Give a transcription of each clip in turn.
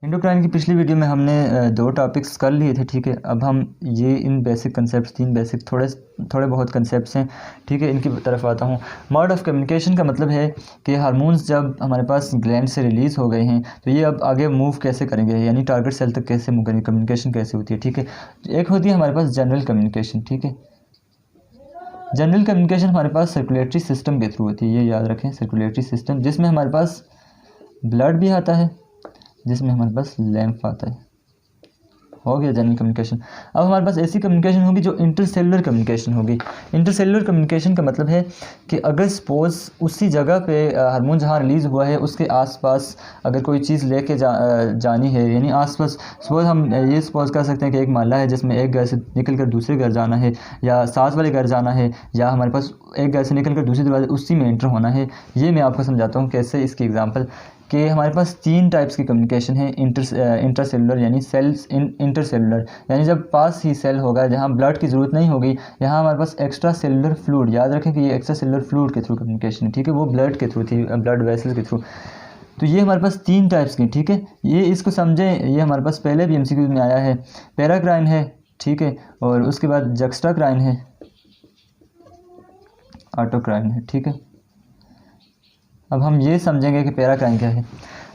Endocrine की पिछली video में हमने दो टॉपिक्स कर लिए थे, ठीक है। अब हम ये इन बेसिक कंसेप्ट, तीन बेसिक थोड़े बहुत कंसेप्ट्स हैं, ठीक है, इनकी तरफ आता हूँ। मोड ऑफ कम्युनिकेशन का मतलब है कि हार्मोन्स जब हमारे पास ग्लैंड से रिलीज़ हो गए हैं तो ये अब आगे मूव कैसे करेंगे, यानी टारगेट सेल तक कैसे मूव करेंगे, कम्युनिकेशन कैसे होती है, ठीक है। एक होती है हमारे पास जनरल कम्युनिकेशन, ठीक है। जनरल कम्युनिकेशन हमारे पास सर्कुलेटरी सिस्टम के थ्रू होती है, ये याद रखें, सर्कुलेटरी सिस्टम, जिसमें हमारे पास ब्लड भी आता है, जिसमें हमारे पास लैम्फ आता है। हो गया जनरल कम्युनिकेशन। अब हमारे पास ऐसी कम्युनिकेशन होगी जो इंटरसेलुलर कम्युनिकेशन होगी। इंटरसेलुलर कम्युनिकेशन का मतलब है कि अगर सपोज़ उसी जगह पे हार्मोन जहाँ रिलीज़ हुआ है उसके आसपास अगर कोई चीज़ लेके जानी है, यानी आसपास सपोज़ हम ये सपोज़ कर सकते हैं कि एक मोहल्ला है जिसमें एक घर से निकल कर दूसरे घर जाना है, या साथ वाले घर जाना है, या हमारे पास एक घर से निकल कर दूसरे दरवाजे उसी में एंटर होना है। ये मैं आपको समझाता हूँ कैसे। इसकी एग्जांपल कि हमारे पास तीन टाइप्स की कम्युनिकेशन है। इंटरसेलुलर यानी सेल्स इंटरसेलुलर, यानी जब पास ही सेल होगा जहाँ ब्लड की ज़रूरत नहीं होगी, यहाँ हमारे पास एक्स्ट्रा सेलुलर फ्लूइड, याद रखें कि ये एक्स्ट्रा सेलुलर फ्लूइड के थ्रू कम्युनिकेशन है, ठीक है, वो ब्लड के थ्रू थी, ब्लड वेसल के थ्रू। तो ये हमारे पास तीन टाइप्स की, ठीक है, ये इसको समझें। ये हमारे पास पहले भी MCQ में आया है, पैराक्राइन है, ठीक है, और उसके बाद जक्स्टाक्राइन है, ऑटोक्राइन है, ठीक है। अब हम ये समझेंगे कि पैराक्राइन क्या है।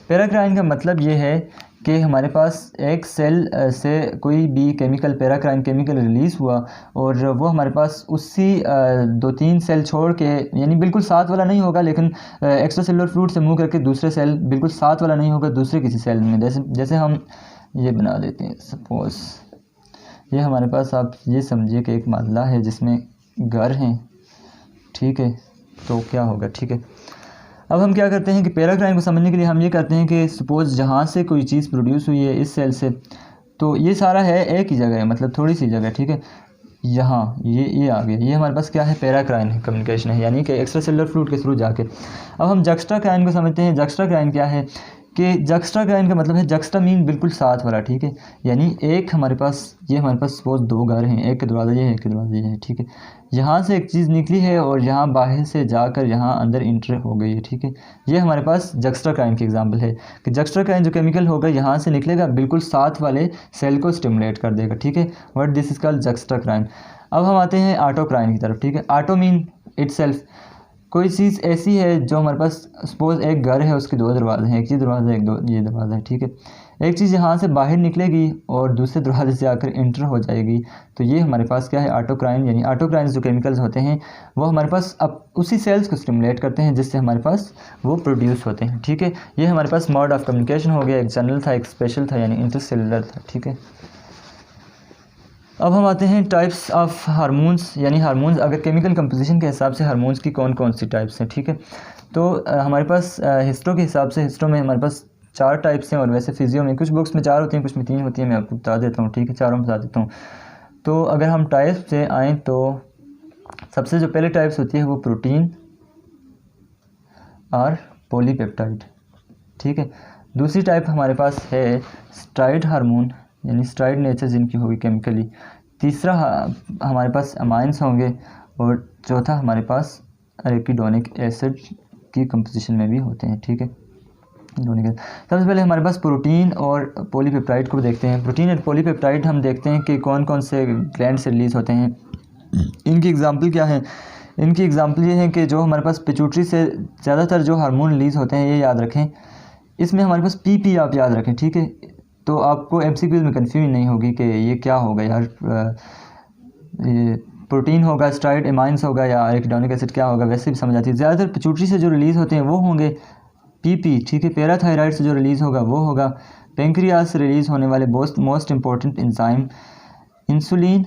पैराक्राइन का मतलब ये है कि हमारे पास एक सेल से कोई भी केमिकल, पैराक्राइन केमिकल रिलीज़ हुआ और वो हमारे पास उसी 2-3 सेल छोड़ के, यानी बिल्कुल साथ वाला नहीं होगा, लेकिन एक्स्ट्रा सेलुलर फ्लूइड से मूव करके दूसरे सेल, बिल्कुल साथ वाला नहीं होगा, दूसरे किसी सेल में, जैसे हम ये बना देते हैं। सपोज़ ये हमारे पास, आप ये समझिए कि एक मोहल्ला है जिसमें घर हैं, ठीक है, तो क्या होगा, ठीक है। अब हम क्या करते हैं कि पैराक्राइन को समझने के लिए हम ये करते हैं कि सपोज़ जहाँ से कोई चीज़ प्रोड्यूस हुई है इस सेल से, तो ये सारा है एक ही जगह है, मतलब थोड़ी सी जगह, ठीक है। यहाँ ये आ गया, ये हमारे पास क्या है, पैराक्राइन है, कम्युनिकेशन है, यानी कि एक्स्ट्रा सेलुलर फ्लूइड के थ्रू जाके। अब हम जक्स्टाक्राइन को समझते हैं। जक्स्टाक्राइन क्या है कि जक्स्टाक्राइन का मतलब है, जक्स्टा मीन बिल्कुल साथ वाला, ठीक है, यानी एक हमारे पास, ये हमारे पास सपोज दो घर हैं, एक के दरवाज़ा ये है, एक के दरवाज़ा ये है, ठीक है। यहाँ से एक चीज़ निकली है और यहाँ बाहर से जाकर यहाँ अंदर इंटर हो गई है, ठीक है। ये हमारे पास जक्स्टाक्राइन की एग्जांपल है कि जक्स्टाक्राइन जो केमिकल होगा यहाँ से निकलेगा, बिल्कुल साथ वाले सेल को स्टिमुलेट कर देगा, ठीक है। What this is called juxtacrine. अब हम आते हैं ऑटोक्राइन की तरफ, ठीक है। ऑटो मीन इटसेल्फ, कोई चीज़ ऐसी है जो हमारे पास, सपोज़ एक घर है, उसके दो दरवाजे हैं, एक ये दरवाज़ा, एक दो ये दरवाज़ा है, ठीक है। एक चीज़ यहाँ से बाहर निकलेगी और दूसरे दरवाजे से आकर इंटर हो जाएगी, तो ये हमारे पास क्या है, ऑटोक्राइन। यानी ऑटोक्राइन जो केमिकल्स होते हैं वो हमारे पास अब उसी सेल्स को स्टिमुलेट करते हैं जिससे हमारे पास वो प्रोड्यूस होते हैं, ठीक है। ये हमारे पास मोड ऑफ कम्युनिकेशन हो गया, एक जनरल था, एक स्पेशल था, यानी इंटरसेलुलर था, ठीक है। अब हम आते हैं टाइप्स ऑफ हार्मोन्स, यानी हार्मोन्स अगर केमिकल कंपोजिशन के हिसाब से हार्मोन्स की कौन कौन सी टाइप्स हैं, ठीक है। तो हमारे पास हिस्टो के हिसाब से, हिस्टो में हमारे पास 4 टाइप्स हैं, और वैसे फिजियो में कुछ बुक्स में 4 होती हैं, कुछ में 3 होती हैं, मैं आपको बता देता हूँ, ठीक है, चारों बता देता हूँ। तो अगर हम टाइप से आएँ तो सबसे जो पहले टाइप्स होती है वो प्रोटीन और पॉलीपेप्टाइड, ठीक है। दूसरी टाइप हमारे पास है स्टेरॉयड हार्मोन, यानी स्टेरॉयड नेचर जिनकी होगी केमिकली। तीसरा हमारे पास अमाइंस होंगे, और चौथा हमारे पास एराकिडोनिक एसिड की कंपोजिशन में भी होते हैं, ठीक है। सबसे पहले हमारे पास प्रोटीन और पॉलीपेप्टाइड को देखते हैं। प्रोटीन और पॉलीपेप्टाइड हम देखते हैं कि कौन कौन से ग्लैंड से रिलीज़ होते हैं, इनकी एग्जांपल क्या है। इनकी एग्जांपल ये है कि जो हमारे पास पिट्यूटरी से ज़्यादातर जो हार्मोन रिलीज़ होते हैं, ये याद रखें, इसमें हमारे पास PP आप याद रखें, ठीक है। तो आपको MCQ में कन्फ्यूजन नहीं होगी कि ये क्या होगा यार, ये प्रोटीन होगा, स्टेरॉयड एमाइंस होगा, या एराकिडोनिक एसिड क्या होगा, वैसे भी समझ आती है। ज़्यादातर पिट्यूटरी से जो रिलीज़ होते हैं वो होंगे PP, ठीक है। पैराथायराइड से जो रिलीज़ होगा वो होगा। पेंक्रियाज से रिलीज़ होने वाले most important enzyme insulin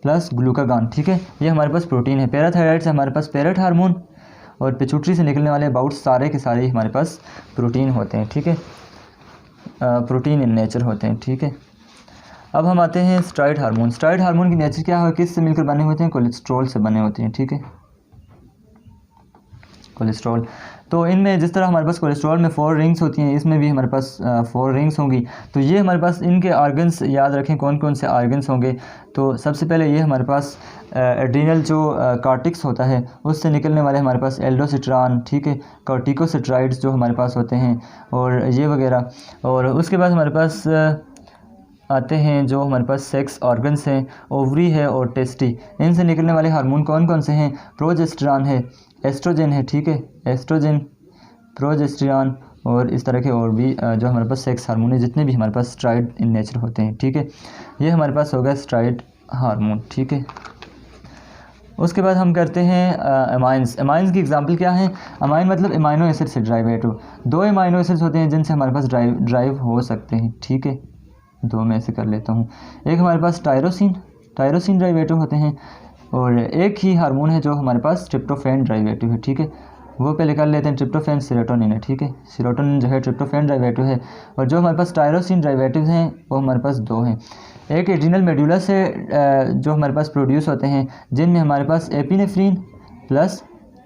plus glucagon, ठीक है, ये हमारे पास प्रोटीन है। पैराथायराइड से हमारे पास पैरेट हार्मोन, और पिट्यूटरी से निकलने वाले अबाउट सारे के सारे हमारे पास प्रोटीन होते हैं, ठीक है, प्रोटीन इन नेचर होते हैं, ठीक है। अब हम आते हैं स्टेरॉयड हार्मोन। स्टेरॉयड हार्मोन की नेचर क्या है, किस से मिलकर बने होते हैं, कोलेस्ट्रॉल से बने होते हैं, ठीक है, कोलेस्ट्रॉल। तो इनमें जिस तरह हमारे पास कोलेस्ट्रॉल में 4 रिंग्स होती हैं, इसमें भी हमारे पास 4 रिंग्स होंगी। तो ये हमारे पास इनके आर्गन्स याद रखें कौन कौन से आर्गन्स होंगे। तो सबसे पहले ये हमारे पास एड्रीनल जो कार्टिक्स होता है उससे निकलने वाले हमारे पास एल्डोसिट्रान, ठीक है, कॉर्टिकोस्टेरॉइड्स जो हमारे पास होते हैं और ये वगैरह। और उसके बाद हमारे पास आते हैं जो हमारे पास सेक्स ऑर्गन्स हैं, ओवरी है और टेस्टी। इनसे निकलने वाले हार्मोन कौन कौन से हैं? प्रोजेस्टेरॉन है, एस्ट्रोजन है, ठीक है, एस्ट्रोजन, प्रोजेस्टेरॉन और इस तरह के और भी जो हमारे पास सेक्स हार्मोन है, जितने भी हमारे पास स्टेरॉइड इन नेचर होते हैं, ठीक है। ये हमारे पास होगा स्टेरॉइड हार्मोन, ठीक है। उसके बाद हम करते हैं अमाइंस। अमाइंस की एग्जांपल क्या है? अमाइन मतलब अमाइनो एसिड से डेरिवेटिव। 2 अमाइनो एसिड्स होते हैं जिनसे हमारे पास ड्राइव हो सकते हैं, ठीक है। 2 में ऐसे कर लेता हूँ। एक हमारे पास टायरोसिन डेरिवेटिव होते हैं और एक ही हार्मोन है जो हमारे पास ट्रिप्टोफैन डेरिवेटिव है, ठीक है। वो पहले कर लेते हैं। ट्रिप्टोफैन सेरोटोनिन है, ठीक है, सेरोटोनिन जो है ट्रिप्टोफैन डेरिवेटिव है। और जो हमारे पास टायरोसिन डेरिवेटिव हैं वो हमारे पास 2 हैं। एक एड्रीनल मेडुला से जो हमारे पास प्रोड्यूस होते हैं, जिनमें हमारे पास epinephrine plus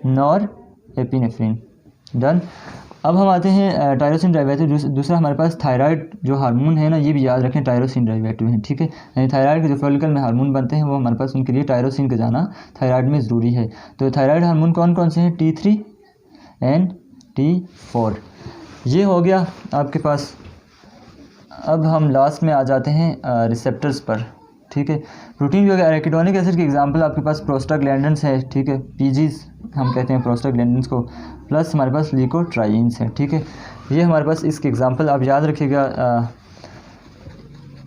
norepinephrine. Done. अब हम आते हैं टायरोसिन डेरिवेटिव। दूसरा हमारे पास थायराइड जो हार्मोन है ना, ये भी याद रखें टायरोसिन डेरिवेटिव है, ठीक है। यानी थायराइड के जो फॉलिकल में हार्मोन बनते हैं वो हमारे पास, उनके लिए टायरोसिन का जाना थायराइड में ज़रूरी है। तो थायराइड हार्मोन कौन कौन से हैं? T3 and T4। ये हो गया आपके पास। अब हम लास्ट में आ जाते हैं रिसेप्टर्स पर, ठीक है। प्रोटीन जो है एराकिडोनिक एसिड की एग्जांपल आपके पास प्रोस्टाग्लैंडिन्स है, ठीक है, पीजीज हम कहते हैं प्रोस्टाग्लैंडिन्स को, प्लस हमारे पास ल्यूकोट्राइन्स है, ठीक है। ये हमारे पास इसकी एग्जांपल आप याद रखिएगा।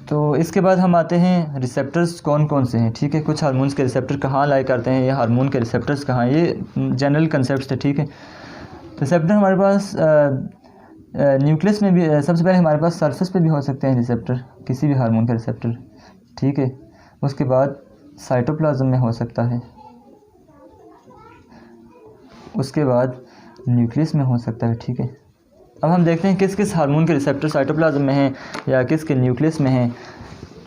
तो इसके बाद हम आते हैं रिसेप्टर्स कौन कौन से हैं, ठीक है। कुछ हार्मोन्स के रिसेप्टर कहाँ लाई करते हैं, ये हार्मोन के रिसेप्टर्स कहाँ हैं, ये जनरल कंसेप्ट थे, ठीक है। रिसेप्टर हमारे पास न्यूक्लियस में भी, सबसे पहले हमारे पास सरफेस पे भी हो सकते हैं रिसेप्टर, किसी भी हार्मोन का रिसेप्टर, ठीक है। उसके बाद साइटोप्लाज्म में हो सकता है, उसके बाद न्यूक्लियस में हो सकता है, ठीक है। अब हम देखते हैं किस किस हार्मोन के रिसेप्टर साइटोप्लाज्म में हैं या किस के न्यूक्लियस में हैं।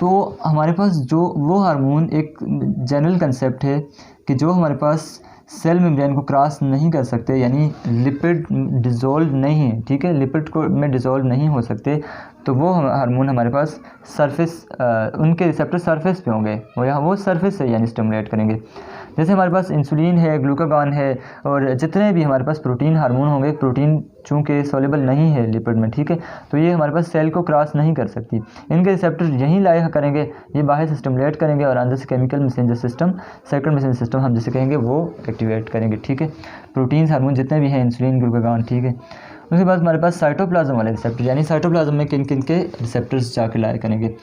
तो हमारे पास जो वो हार्मोन, एक जनरल कंसेप्ट है कि जो हमारे पास सेल मेम्ब्रेन को क्रॉस नहीं कर सकते, यानी लिपिड डिज़ोल्व नहीं है, ठीक है, लिपिड को में डिज़ोल्व नहीं हो सकते, तो वो हार्मोन हमारे पास सरफेस, उनके रिसेप्टर सरफेस पे होंगे, वो सरफेस से यानी स्टिमुलेट करेंगे। जैसे हमारे पास इंसुलिन है, ग्लूकागॉन है और जितने भी हमारे पास प्रोटीन हार्मोन होंगे, प्रोटीन चूँकि सॉल्युबल नहीं है लिपिड में, ठीक है, तो ये हमारे पास सेल को क्रॉस नहीं कर सकती। इनके रिसेप्टर यहीं लाया करेंगे, ये बाहर से स्टिमुलेट करेंगे और अंदर से chemical messenger system, second messenger system हम जिसे कहेंगे, वो एक्टिवेट करेंगे, ठीक है। प्रोटीन हार्मोन जितने भी हैं, इंसुलिन, ग्लूकागॉन, ठीक है। उसके बाद हमारे पास साइटोप्लाज्म वाले रिसेप्टर, यानी साइटोप्लाज्म में किन किन के रिसेप्टर्स जाके लाया करेंगे।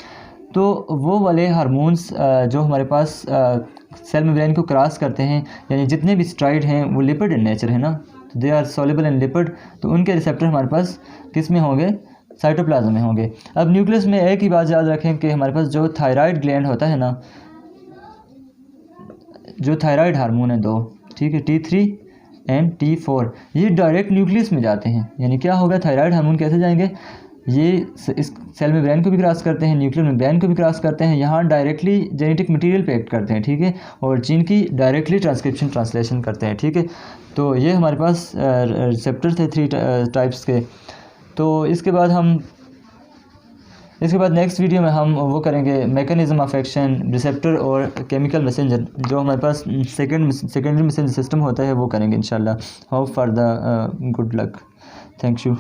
तो वो वाले हार्मोन्स जो हमारे पास सेल मेम्ब्रेन को क्रॉस करते हैं, यानी जितने भी स्टेरॉइड हैं वो लिपिड इन नेचर है ना, तो they are soluble in lipid, तो उनके रिसेप्टर हमारे पास किस में होंगे? साइटोप्लाज्म में होंगे। अब न्यूक्लियस में एक ही बात याद रखें कि हमारे पास जो थायराइड ग्लैंड होता है ना, जो थायराइड हार्मोन है 2, ठीक है, T3 एंड T4, ये डायरेक्ट न्यूक्लियस में जाते हैं। यानी क्या होगा, थायराइड हार्मोन कैसे जाएंगे, ये इस सेल मेम्ब्रेन को भी क्रॉस करते हैं, न्यूक्लियर मेम्ब्रेन को भी क्रॉस करते हैं, यहाँ डायरेक्टली जेनेटिक मटेरियल पे एक्ट करते हैं, ठीक है, और जीन की डायरेक्टली ट्रांसलेशन करते हैं, ठीक है। तो ये हमारे पास रिसेप्टर थे 3 टाइप्स के। तो इसके बाद नेक्स्ट वीडियो में हम वो करेंगे मैकेनिज्म ऑफ एक्शन, रिसेप्टर और केमिकल मैसेंजर, जो हमारे पास सेकेंडरी मैसेंजर सिस्टम होता है, वो करेंगे इंशाल्लाह। Hope for the good luck. Thank you.